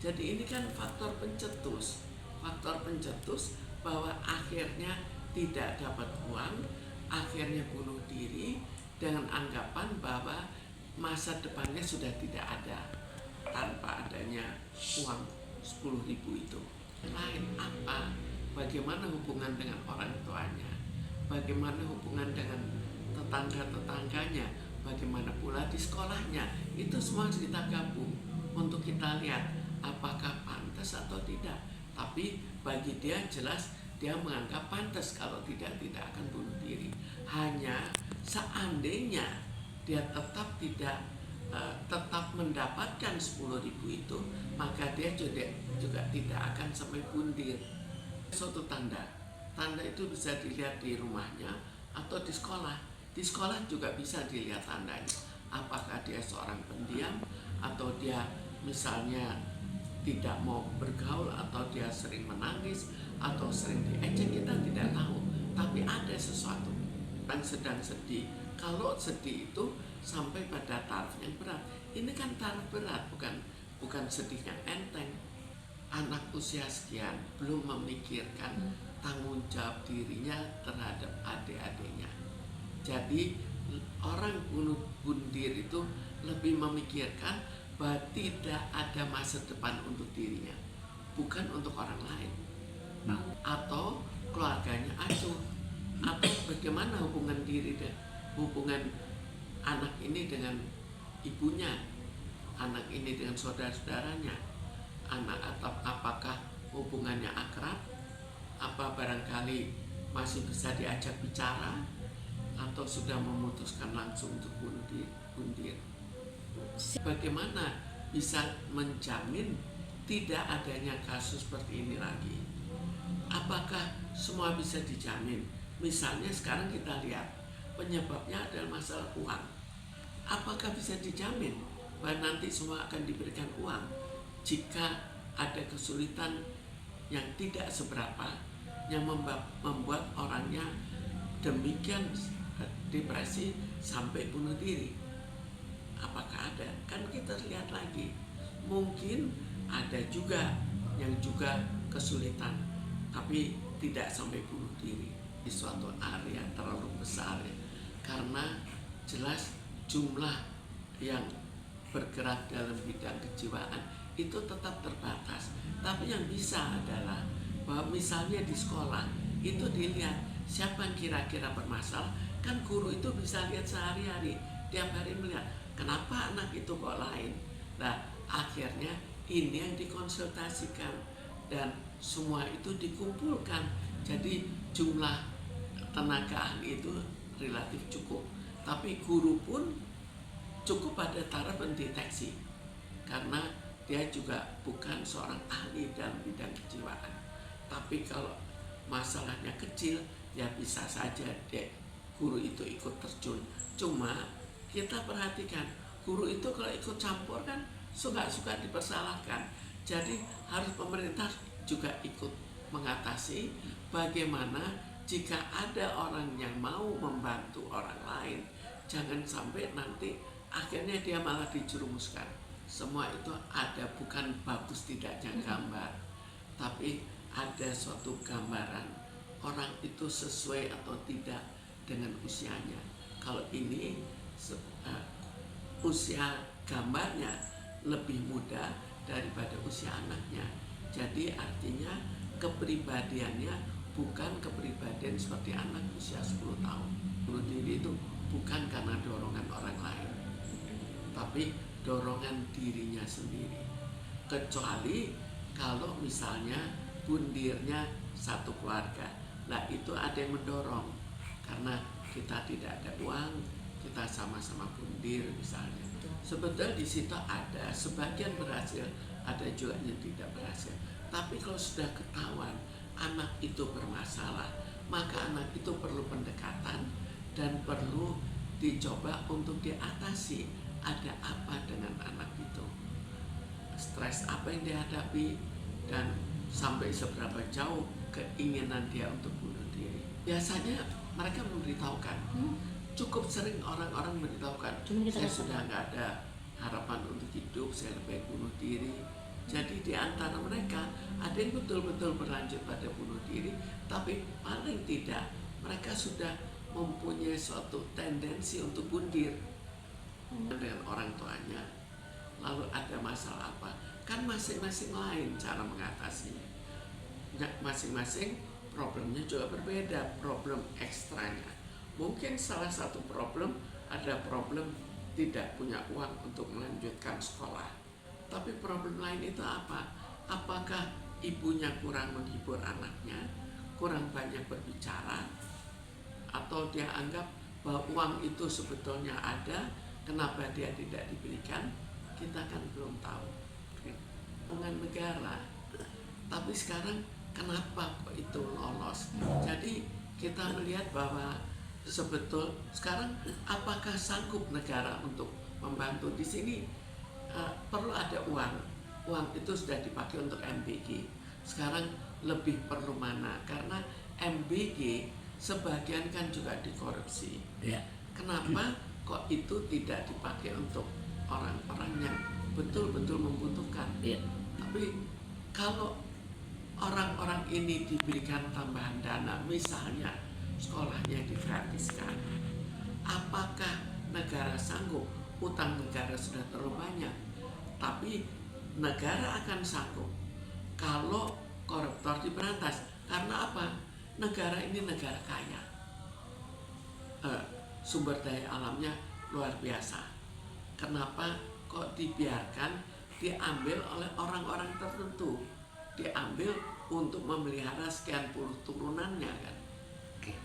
Jadi ini kan faktor pencetus bahwa akhirnya tidak dapat uang, akhirnya bunuh diri dengan anggapan bahwa masa depannya sudah tidak ada tanpa adanya uang 10.000 itu. Lain apa? Bagaimana hubungan dengan orang tuanya? Bagaimana hubungan dengan tetangga-tetangganya? Bagaimana pula di sekolahnya? Itu semua kita gabung untuk kita lihat apakah pantas atau tidak. Tapi bagi dia jelas dia menganggap pantas, kalau tidak akan bunuh diri. Hanya seandainya dia tetap mendapatkan 10.000 itu, maka dia juga tidak akan sampai bunuh. Suatu tanda itu bisa dilihat di rumahnya atau di sekolah. Di sekolah juga bisa dilihat tandanya. Apakah dia seorang pendiam, atau dia misalnya tidak mau bergaul, atau dia sering menangis, atau sering diejek, kita tidak tahu. Tapi ada sesuatu yang sedang sedih. Kalau sedih itu sampai pada taraf yang berat. Ini kan taraf berat, bukan sedih yang enteng. Anak usia sekian belum memikirkan tanggung jawab dirinya terhadap adik-adiknya. Jadi orang bunuh diri itu lebih memikirkan bahwa tidak ada masa depan untuk dirinya, bukan untuk orang lain. Atau keluarganya acuh, atau bagaimana hubungan anak ini dengan ibunya, anak ini dengan saudara-saudaranya, atau apakah hubungannya akrab, apa barangkali masih bisa diajak bicara, atau sudah memutuskan langsung untuk bunuh diri. Bagaimana bisa menjamin tidak adanya kasus seperti ini lagi? Apakah semua bisa dijamin? Misalnya sekarang kita lihat penyebabnya adalah masalah uang. Apakah bisa dijamin bahwa nanti semua akan diberikan uang? Jika ada kesulitan yang tidak seberapa, yang membuat orangnya demikian depresi sampai bunuh diri, apakah ada? Kan kita lihat lagi, mungkin ada juga yang juga kesulitan tapi tidak sampai bunuh diri di suatu area terlalu besar ya. Karena jelas jumlah yang bergerak dalam bidang kejiwaan itu tetap terbatas. Tapi yang bisa adalah bahwa misalnya di sekolah itu dilihat siapa yang kira-kira bermasalah. Kan guru itu bisa lihat sehari-hari, tiap hari melihat kenapa anak itu kok lain. Nah akhirnya ini yang dikonsultasikan dan semua itu dikumpulkan. Jadi jumlah tenaga ahli itu relatif cukup, tapi guru pun cukup pada taraf mendeteksi, karena dia juga bukan seorang ahli dalam bidang kejiwaan. Tapi kalau masalahnya kecil, ya bisa saja guru itu ikut terjun. Cuma kita perhatikan, guru itu kalau ikut campur kan suka-suka dipersalahkan. Jadi harus pemerintah juga ikut mengatasi bagaimana jika ada orang yang mau membantu orang lain, jangan sampai nanti akhirnya dia malah dijerumuskan. Semua itu ada, bukan bagus tidaknya gambar, tapi ada suatu gambaran orang itu sesuai atau tidak dengan usianya. Kalau ini usia gambarnya lebih muda daripada usia anaknya, jadi artinya kepribadiannya bukan kepribadian seperti anak usia 10 tahun. Bunuh diri itu bukan karena dorongan orang lain, tapi dorongan dirinya sendiri. Kecuali kalau misalnya bundirnya satu keluarga, nah itu ada yang mendorong, karena kita tidak ada uang, kita sama-sama bundir misalnya. Sebetulnya di situ ada sebagian berhasil, ada juga yang tidak berhasil. Tapi kalau sudah ketahuan anak itu bermasalah, maka anak itu perlu pendekatan dan perlu dicoba untuk diatasi. Ada apa dengan anak itu? Stres apa yang dihadapi, dan sampai seberapa jauh keinginan dia untuk bunuh diri. Biasanya mereka memberitahukan. Cukup sering orang-orang memberitahukan, saya sudah nggak ada harapan untuk hidup, saya lebih baik bunuh diri. Jadi di antara mereka ada yang betul-betul berlanjut pada bunuh diri, tapi paling tidak mereka sudah mempunyai suatu tendensi untuk bundir dengan orang tuanya. Lalu ada masalah apa? Kan masing-masing lain cara mengatasinya. Masing-masing problemnya juga berbeda, problem ekstranya. Mungkin salah satu problem ada problem tidak punya uang untuk melanjutkan sekolah. Tapi problem lain itu apa? Apakah ibunya kurang menghibur anaknya, kurang banyak berbicara, atau dia anggap bahwa uang itu sebetulnya ada, kenapa dia tidak diberikan? Kita kan belum tahu. Dengan negara. Tapi sekarang kenapa kok itu lolos? Jadi kita melihat bahwa sekarang apakah sanggup negara untuk membantu di sini? Perlu ada uang. Uang itu sudah dipakai untuk MBG. Sekarang lebih perlu mana? Karena MBG sebagian kan juga dikorupsi. Ya. Kenapa kok itu tidak dipakai untuk orang-orang yang betul-betul membutuhkan? Ya. Tapi kalau orang-orang ini diberikan tambahan dana, misalnya sekolahnya digratiskan, apakah negara sanggup? Utang negara sudah terlalu banyak, tapi negara akan sanggup kalau koruptor diberantas. Karena apa? Negara ini negara kaya, sumber daya alamnya luar biasa. Kenapa kok dibiarkan diambil oleh orang-orang tertentu, diambil untuk memelihara sekian puluh turunannya kan? Oke.